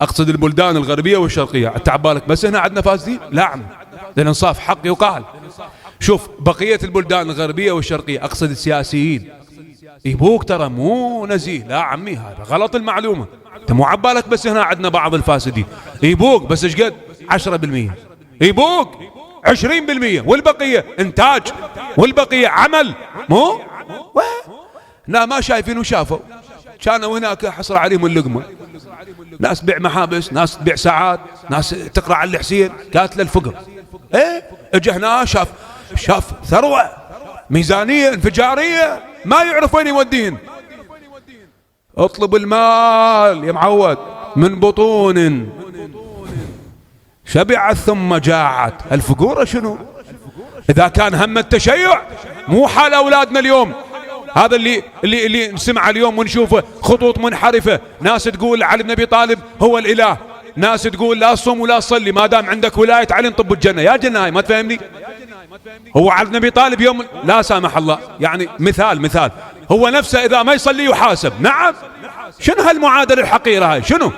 أقصد البلدان الغربية والشرقية. تعبالك بس هنا عندنا فاسدين؟ لا عم، للإنصاف حق يقال. شوف بقية البلدان الغربية والشرقية، أقصد السياسيين، يبوك ترى مو نزيه. لا عمي هذا غلط المعلومة. انت مو عبالك بس هنا عندنا بعض الفاسدين، يبوك بس ايش قد 10%، يبوك 20%، والبقية انتاج، والبقية عمل. مو لا ما شايفين وشافوا، كانوا هناك حصر عليهم اللقمة. ناس تبيع محابس، ناس تبيع ساعات، ناس تقرأ على الحسين قاتل الفقر. ايه اجى هنا شاف ثروة، ميزانية انفجارية، ما يعرف وين يودين. اطلب المال يا معود من بطون شبعت ثم جاعت. الفقورة شنو؟ اذا كان هم التشيع مو حال اولادنا اليوم. هذا اللي نسمع اليوم ونشوفه، خطوط منحرفة، ناس تقول علي بن ابي طالب هو الاله، ناس تقول لا تصوم ولا تصلي ما دام عندك ولاية علي طب الجنة. يا جناي ما تفهمني. هو علي بن ابي طالب يوم لا سامح الله يعني مثال هو نفسه اذا ما يصلي يحاسب. نعم، شنو هالمعادلة الحقيرة هاي؟ شنو